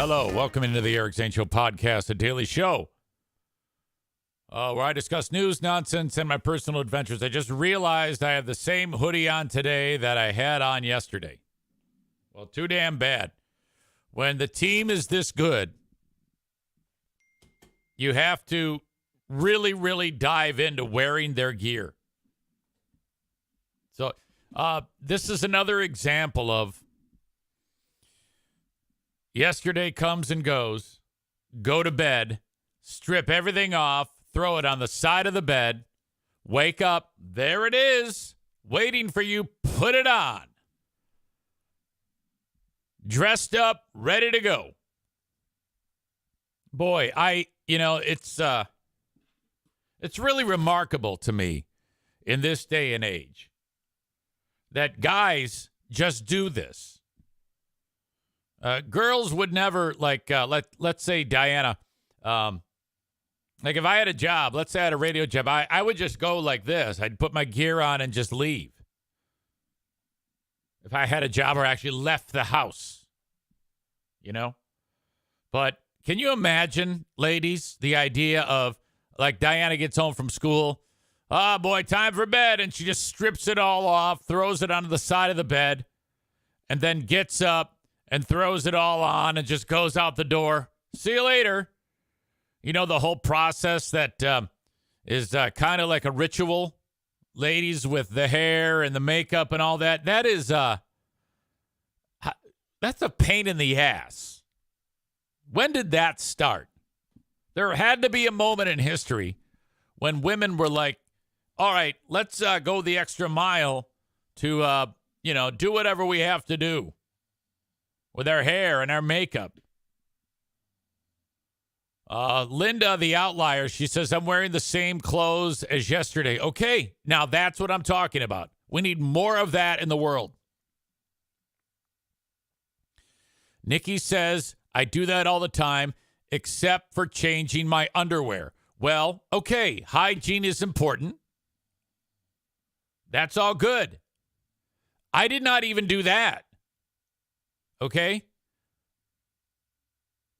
Hello, welcome into the Eric Zane Show podcast, a daily show where I discuss news, nonsense, and my personal adventures. I just realized I have the same hoodie on today that I had on yesterday. Well, too damn bad. When the team is this good, you have to really, really dive into wearing their gear. So this is another example of yesterday comes and goes, go to bed, strip everything off, throw it on the side of the bed, wake up, there it is, waiting for you, put it on. Dressed up, ready to go. Boy, it's really remarkable to me in this day and age that guys just do this. Girls would never, let's say Diana, if I had a job, let's say I had a radio job, I would just go like this. I'd put my gear on and just leave. If I had a job or actually left the house, But can you imagine, ladies, the idea of, like, Diana gets home from school, oh, boy, time for bed, and she just strips it all off, throws it onto the side of the bed, and then gets up and throws it all on and just goes out the door. See you later. You know, the whole process that is kind of like a ritual. Ladies with the hair and the makeup and all that. That is, that's a pain in the ass. When did that start? There had to be a moment in history when women were like, all right, let's go the extra mile to, do whatever we have to do with our hair and our makeup. Linda, the outlier, she says, I'm wearing the same clothes as yesterday. Okay, now that's what I'm talking about. We need more of that in the world. Nikki says, I do that all the time, except for changing my underwear. Well, okay, hygiene is important. That's all good. I did not even do that. Okay?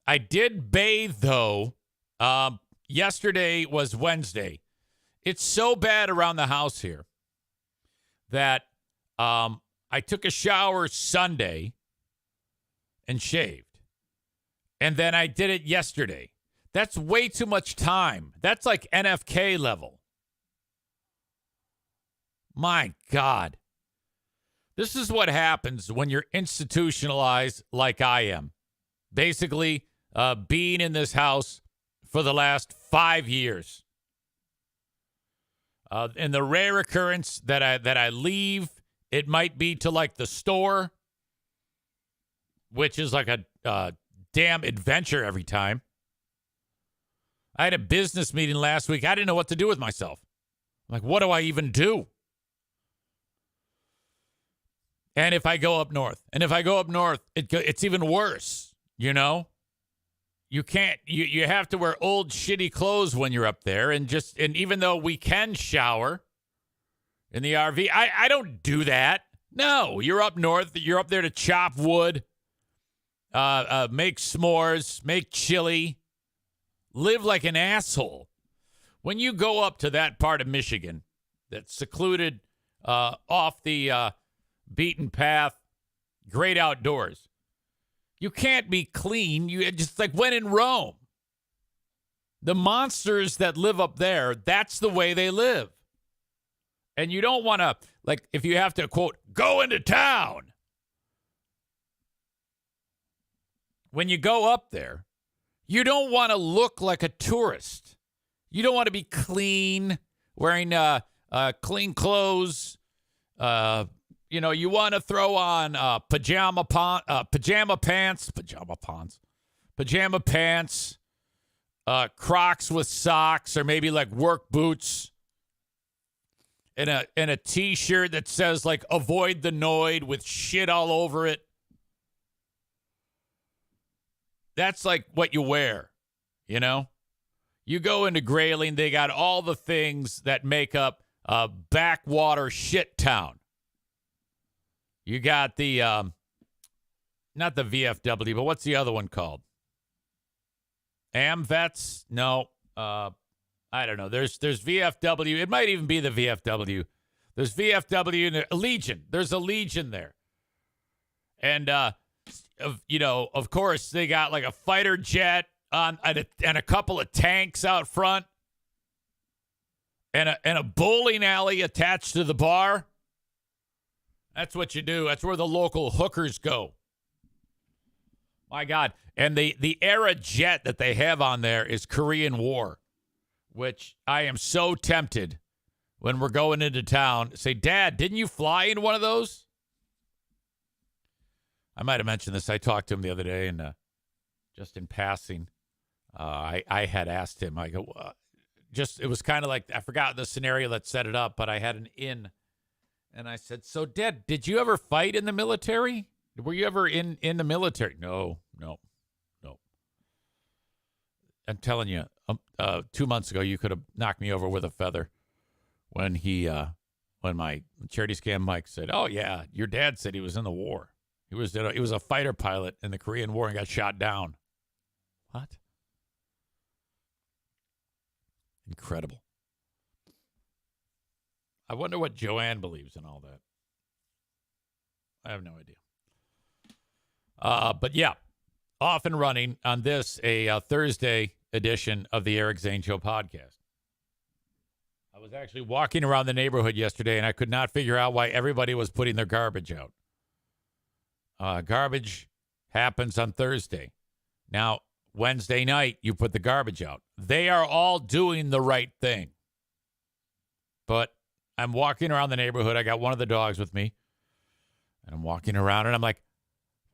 I did bathe, though. Yesterday was Wednesday. It's so bad around the house here that I took a shower Sunday and shaved. And then I did it yesterday. That's way too much time. That's like NFK level. My God. This is what happens when you're institutionalized like I am. Basically, being in this house for the last 5 years. And the rare occurrence that I leave, it might be to like the store, which is like a damn adventure every time. I had a business meeting last week. I didn't know what to do with myself. I'm like, what do I even do? And if I go up north, it's even worse, You can't, you have to wear old shitty clothes when you're up there. And even though we can shower in the RV, I don't do that. No, you're up north. You're up there to chop wood, make s'mores, make chili, live like an asshole. When you go up to that part of Michigan that's secluded off the beaten path, great outdoors, you can't be clean. You just like when in Rome. The monsters that live up there, that's the way they live. And you don't want to, like, if you have to, quote, go into town. When you go up there, you don't want to look like a tourist. You don't want to be clean, wearing clean clothes. You want to throw on pajama pants, Crocs with socks, or maybe like work boots, and a T-shirt that says like "Avoid the Noid" with shit all over it. That's like what you wear, You go into Grayling, they got all the things that make up a backwater shit town. You got the, not the VFW, but what's the other one called? AmVets, no. I don't know. There's VFW. It might even be the VFW. There's VFW and Legion. There's a Legion there. And, of course, they got like a fighter jet and a couple of tanks out front and a bowling alley attached to the bar. That's what you do. That's where the local hookers go. My God. And the Era jet that they have on there is Korean War, which I am so tempted when we're going into town to say, Dad, didn't you fly in one of those? I might have mentioned this. I talked to him the other day, and just in passing, I had asked him, I go, it was kind of like, I forgot the scenario that set it up, but I had an in. And I said, so, Dad, did you ever fight in the military? Were you ever in the military? No. I'm telling you, 2 months ago, you could have knocked me over with a feather when my charity scam Mike said, oh, yeah, your dad said he was in the war. He was a fighter pilot in the Korean War and got shot down. What? Incredible. I wonder what Joanne believes in all that. I have no idea. But yeah, off and running on this, a Thursday edition of the Eric Zane Show podcast. I was actually walking around the neighborhood yesterday, and I could not figure out why everybody was putting their garbage out. Garbage happens on Thursday. Now, Wednesday night, you put the garbage out. They are all doing the right thing. But I'm walking around the neighborhood. I got one of the dogs with me. And I'm walking around, and I'm like,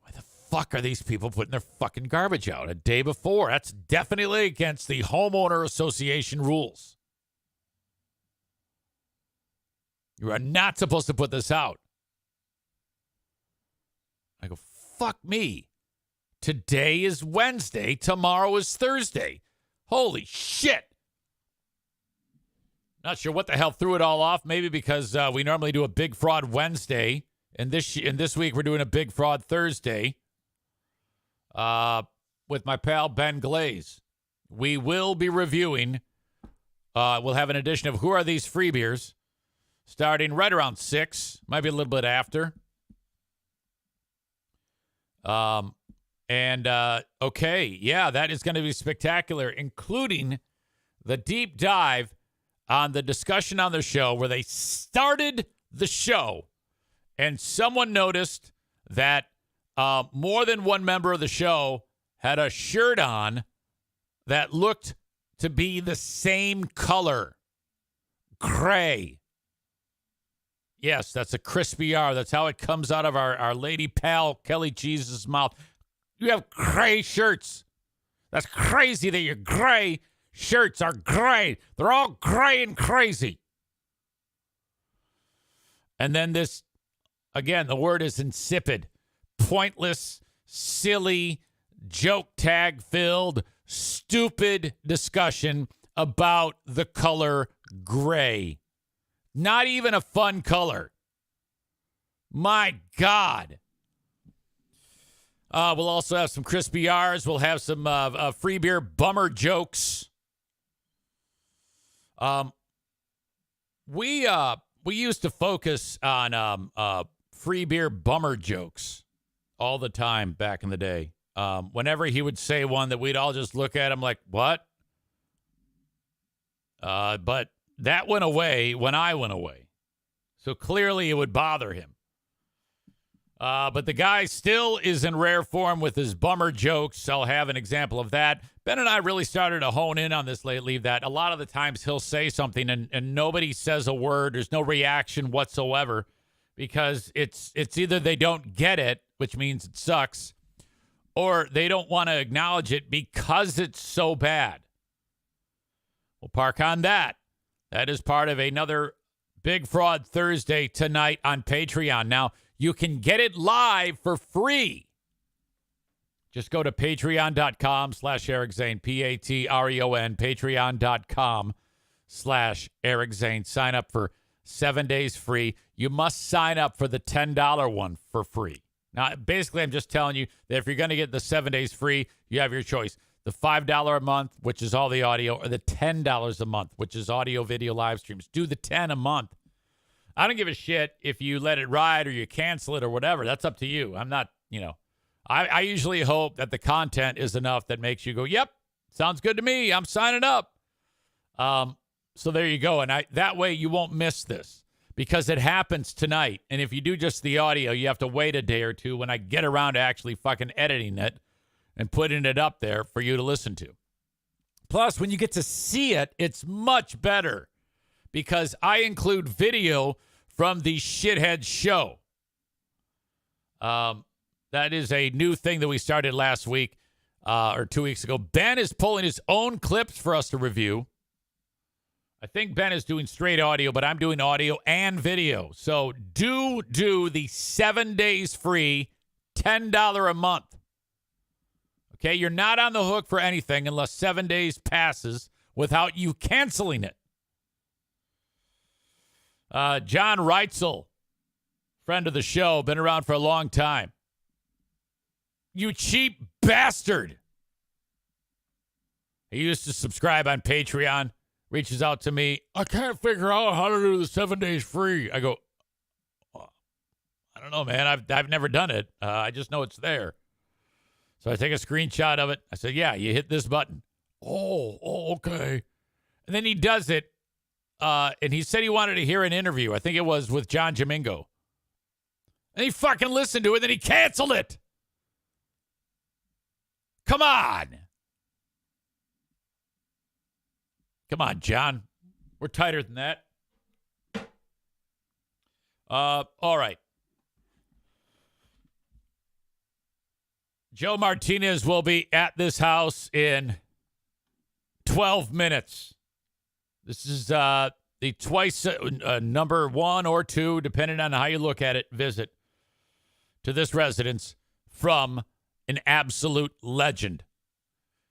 why the fuck are these people putting their fucking garbage out a day before? That's definitely against the homeowner association rules. You are not supposed to put this out. I go, fuck me. Today is Wednesday. Tomorrow is Thursday. Holy shit. Not sure what the hell threw it all off. Maybe because we normally do a Big Fraud Wednesday. And this week we're doing a Big Fraud Thursday with my pal Ben Glaze. We will be reviewing. We'll have an edition of Who Are These Free Beers starting right around 6. Might be a little bit after. Okay, yeah, that is going to be spectacular, including the deep dive on the discussion on the show where they started the show and someone noticed that more than one member of the show had a shirt on that looked to be the same color, gray. Yes, that's a crispy R. That's how it comes out of our lady pal Kelly Jesus' mouth. You have gray shirts. That's crazy that your gray shirts are gray. They're all gray and crazy. And then this, again, the word is insipid. Pointless, silly, joke tag filled, stupid discussion about the color gray. Not even a fun color. My God. We'll also have some crispy R's. We'll have some free beer bummer jokes. We used to focus on free beer bummer jokes all the time back in the day. Whenever he would say one that we'd all just look at him like, what? But that went away when I went away. So clearly it would bother him. But the guy still is in rare form with his bummer jokes. I'll have an example of that. Ben and I really started to hone in on this lately, that a lot of the times he'll say something and nobody says a word. There's no reaction whatsoever because it's either they don't get it, which means it sucks, or they don't want to acknowledge it because it's so bad. We'll park on that. That is part of another Big Fraud Thursday tonight on Patreon. Now, you can get it live for free. Just go to patreon.com/Eric Zane, Patreon, patreon.com/Eric Zane. Sign up for 7 days free. You must sign up for the $10 one for free. Now, basically, I'm just telling you that if you're going to get the 7 days free, you have your choice. the $5 a month, which is all the audio, or the $10 a month, which is audio, video, live streams. Do the 10 a month. I don't give a shit if you let it ride or you cancel it or whatever. That's up to you. I'm not, I usually hope that the content is enough that makes you go, yep, sounds good to me. I'm signing up. So there you go. And that way you won't miss this because it happens tonight. And if you do just the audio, you have to wait a day or two when I get around to actually fucking editing it and putting it up there for you to listen to. Plus, when you get to see it, it's much better because I include video from the Shithead Show. That is a new thing that we started last week or 2 weeks ago. Ben is pulling his own clips for us to review. I think Ben is doing straight audio, but I'm doing audio and video. So do the 7 days free, $10 a month. Okay, you're not on the hook for anything unless 7 days passes without you canceling it. John Reitzel, friend of the show, been around for a long time. You cheap bastard. He used to subscribe on Patreon, reaches out to me. I can't figure out how to do the 7 days free. I go, I don't know, man. I've never done it. I just know it's there. So I take a screenshot of it. I said, yeah, you hit this button. Oh, okay. And then he does it. And he said he wanted to hear an interview. I think it was with John Jamingo. And he fucking listened to it, then he canceled it. Come on. Come on, John. We're tighter than that. All right. Joe Martinez will be at this house in 12 minutes. This is the twice number 1 or 2, depending on how you look at it, visit to this residence from an absolute legend.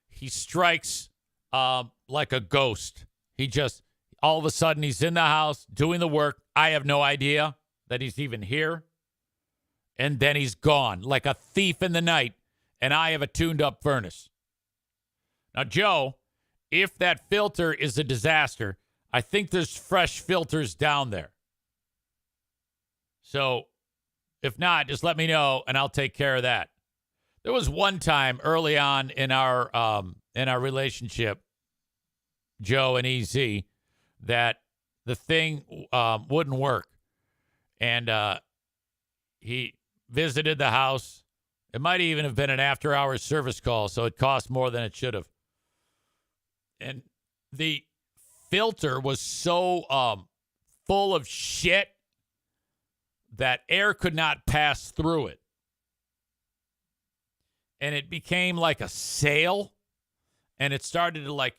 He strikes like a ghost. He just, all of a sudden, he's in the house doing the work. I have no idea that he's even here. And then he's gone like a thief in the night. And I have a tuned-up furnace. Now, Joe, if that filter is a disaster, I think there's fresh filters down there. So, if not, just let me know, and I'll take care of that. There was one time early on in our relationship, Joe and EZ, that the thing wouldn't work. And he visited the house. It might even have been an after-hours service call, so it cost more than it should have. And the filter was so full of shit that air could not pass through it. And it became like a sail, and it started to like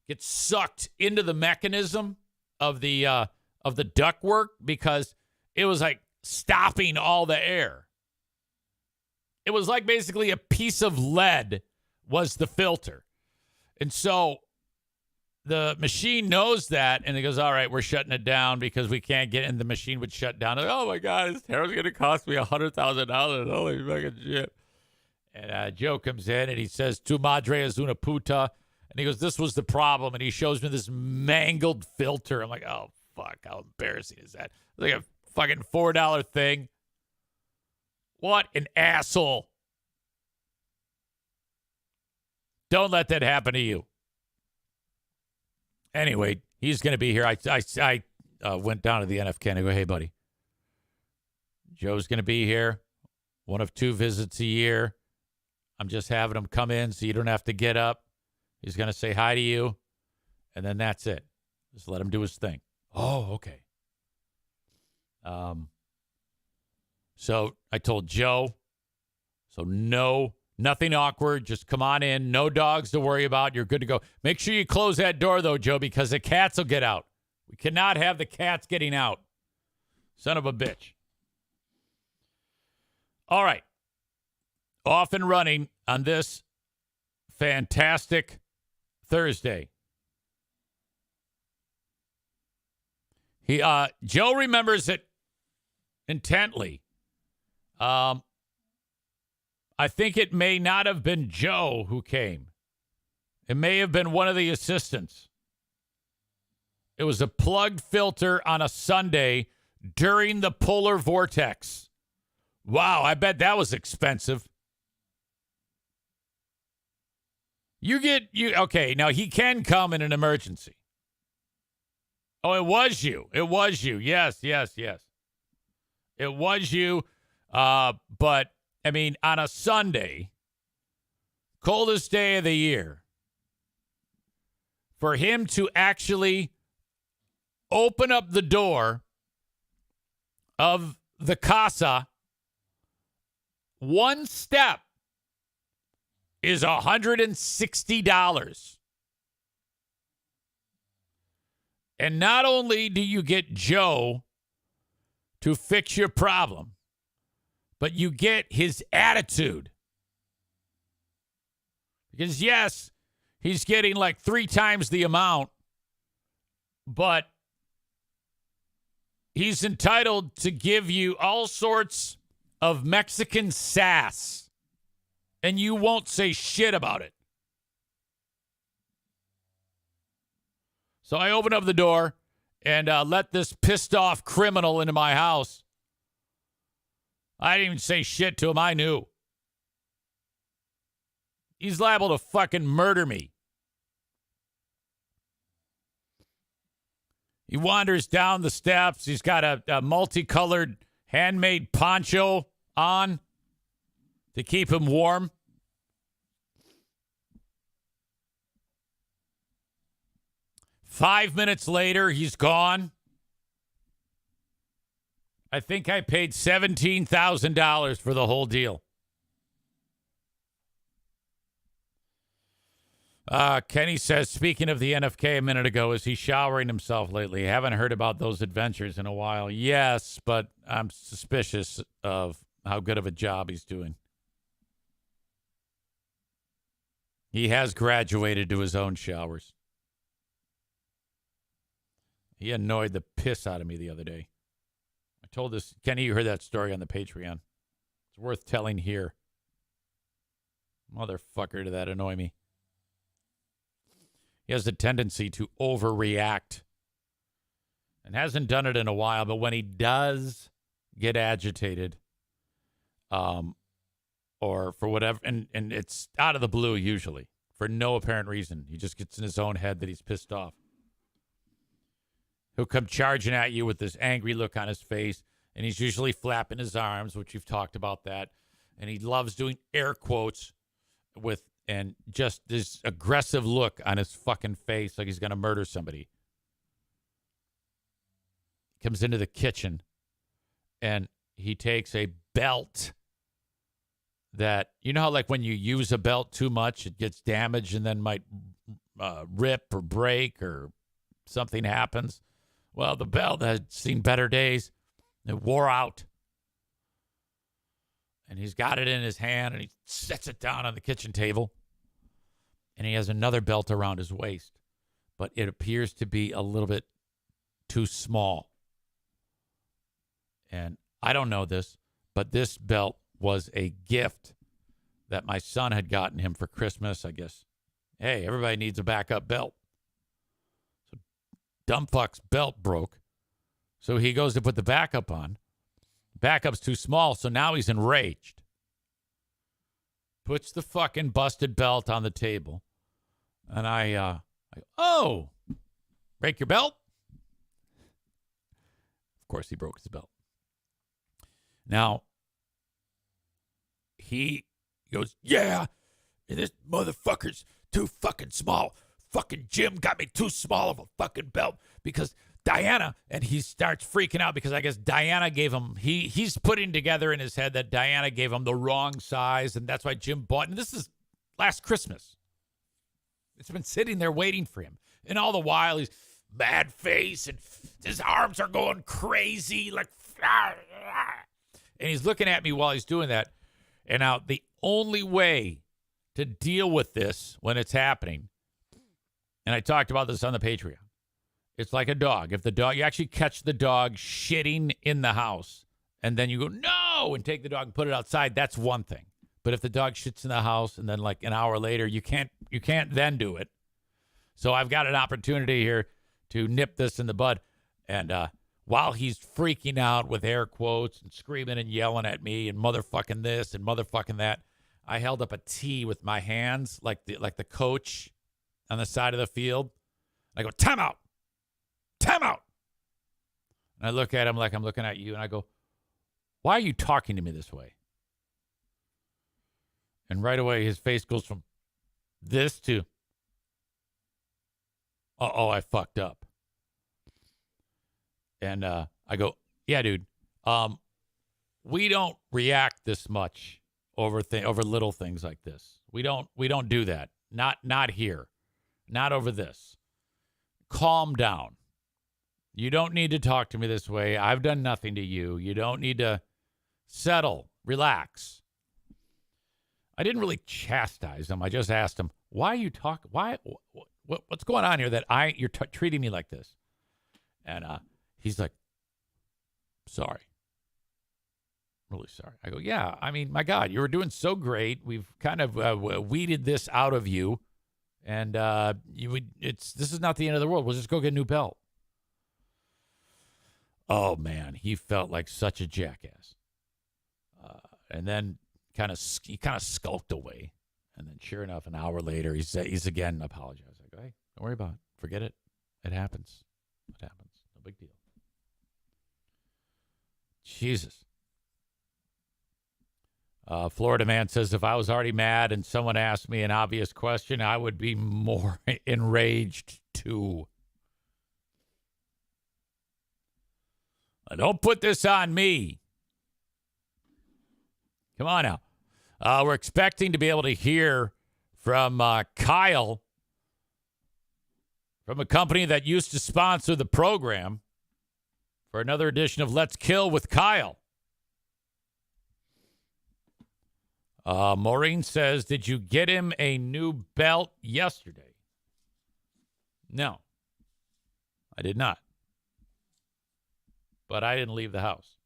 get sucked into the mechanism of the ductwork because it was like stopping all the air. It was like basically a piece of lead was the filter. And so the machine knows that, and it goes, all right, we're shutting it down because we can't get in. The machine would shut down. Like, oh, my God, this hair is going to cost me $100,000. Holy fucking shit. And Joe comes in, and he says, tu madre es una puta. And he goes, this was the problem. And he shows me this mangled filter. I'm like, oh, fuck, how embarrassing is that? It's like a fucking $4 thing. What an asshole. Don't let that happen to you. Anyway, he's going to be here. I went down to the NFK and I go, hey, buddy, Joe's going to be here. One of 2 visits a year. I'm just having him come in so you don't have to get up. He's going to say hi to you, and then that's it. Just let him do his thing. Oh, okay. So I told Joe, so no, nothing awkward. Just come on in. No dogs to worry about. You're good to go. Make sure you close that door, though, Joe, because the cats will get out. We cannot have the cats getting out. Son of a bitch. All right. Off and running on this fantastic Thursday. Joe remembers it intently. I think it may not have been Joe who came. It may have been one of the assistants. It was a plugged filter on a Sunday during the polar vortex. Wow, I bet that was expensive. Okay, now he can come in an emergency. Oh, it was you. It was you. Yes. It was you. But, I mean, on a Sunday, coldest day of the year, for him to actually open up the door of the casa, one step is $160. And not only do you get Joe to fix your problem, but you get his attitude. Because, yes, he's getting like 3 times the amount, but he's entitled to give you all sorts of Mexican sass, and you won't say shit about it. So I opened up the door and let this pissed off criminal into my house. I didn't even say shit to him. I knew. He's liable to fucking murder me. He wanders down the steps. He's got a multicolored handmade poncho on to keep him warm. Five minutes later, he's gone. I think I paid $17,000 for the whole deal. Kenny says, speaking of the NFK a minute ago, is he showering himself lately? Haven't heard about those adventures in a while. Yes, but I'm suspicious of how good of a job he's doing. He has graduated to his own showers. He annoyed the piss out of me the other day. I told this, Kenny, you heard that story on the Patreon. It's worth telling here. Motherfucker, did that annoy me. He has a tendency to overreact and hasn't done it in a while, but when he does get agitated, or for whatever, and it's out of the blue usually, for no apparent reason. He just gets in his own head that he's pissed off. He'll come charging at you with this angry look on his face, and he's usually flapping his arms, which you've talked about that. And he loves doing air quotes with, and just this aggressive look on his fucking face like he's going to murder somebody. Comes into the kitchen, and he takes a belt that, you know how like when you use a belt too much, it gets damaged and then might rip or break or something happens? Well, the belt had seen better days. It wore out. And he's got it in his hand, and he sets it down on the kitchen table. And he has another belt around his waist. But it appears to be a little bit too small. And I don't know this, but this belt was a gift that my son had gotten him for Christmas, I guess. Hey, everybody needs a backup belt. Dumbfuck's belt broke, so he goes to put the backup on. Backup's too small, so now he's enraged. Puts the fucking busted belt on the table, and I break your belt? Of course he broke his belt. Now, he goes, yeah, this motherfucker's too fucking small. Fucking Jim got me too small of a fucking belt because Diana, and he starts freaking out because I guess Diana gave him, he's putting together in his head that Diana gave him the wrong size, and that's why Jim bought, and this is last Christmas. It's been sitting there waiting for him. And all the while, he's mad face, and his arms are going crazy, like, and he's looking at me while he's doing that. And now the only way to deal with this when it's happening, and I talked about this on the Patreon. It's like a dog. If the dog, you actually catch the dog shitting in the house, and then you go, no, and take the dog and put it outside, that's one thing. But if the dog shits in the house and then like an hour later, you can't then do it. So I've got an opportunity here to nip this in the bud. And while he's freaking out with air quotes and screaming and yelling at me and motherfucking this and motherfucking that, I held up a T with my hands like the coach on the side of the field. I go, time out. Time out. And I look at him like I'm looking at you, and I go, why are you talking to me this way? And right away, his face goes from this to, I fucked up. And I go, yeah, dude, we don't react this much over little things like this. We don't do that. Not here. Not over this. Calm down. You don't need to talk to me this way. I've done nothing to you. You don't need to settle. Relax. I didn't really chastise him. I just asked him, why are you talking? Why? What's going on here that you're treating me like this? And he's like, sorry. Really sorry. I go, yeah, I mean, my God, you were doing so great. We've kind of weeded this out of you. And this is not the end of the world. We'll just go get a new belt. Oh, man, he felt like such a jackass. And then he kind of skulked away. And then sure enough, an hour later, he's again apologized. I go, hey, don't worry about it. Forget it. It happens. It happens. No big deal. Jesus. Florida man says, if I was already mad and someone asked me an obvious question, I would be more enraged too. Don't put this on me. Come on now. We're expecting to be able to hear from Kyle from a company that used to sponsor the program for another edition of Let's Kill with Kyle. Maureen says, did you get him a new belt yesterday? No, I did not. But I didn't leave the house.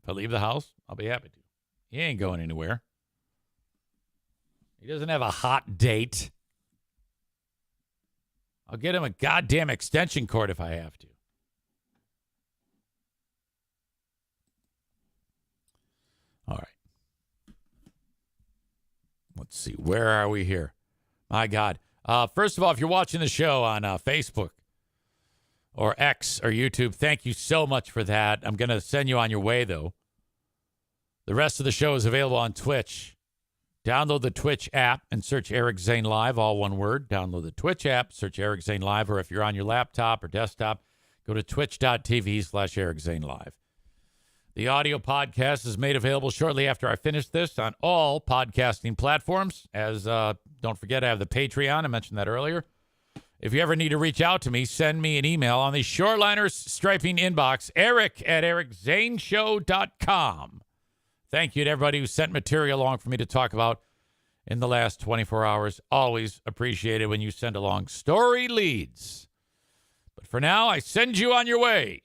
If I leave the house, I'll be happy to. He ain't going anywhere. He doesn't have a hot date. I'll get him a goddamn extension cord if I have to. All right. Let's see. Where are we here? My God. First of all, if you're watching the show on Facebook or X or YouTube, thank you so much for that. I'm going to send you on your way, though. The rest of the show is available on Twitch. Download the Twitch app and search Eric Zane Live, all one word. Download the Twitch app, search Eric Zane Live, or if you're on your laptop or desktop, go to twitch.tv/Eric Zane Live. The audio podcast is made available shortly after I finish this on all podcasting platforms. Don't forget, I have the Patreon. I mentioned that earlier. If you ever need to reach out to me, send me an email on the Shoreliners Striping inbox, eric@ericzaneshow.com. Thank you to everybody who sent material along for me to talk about in the last 24 hours. Always appreciate it when you send along story leads. But for now, I send you on your way.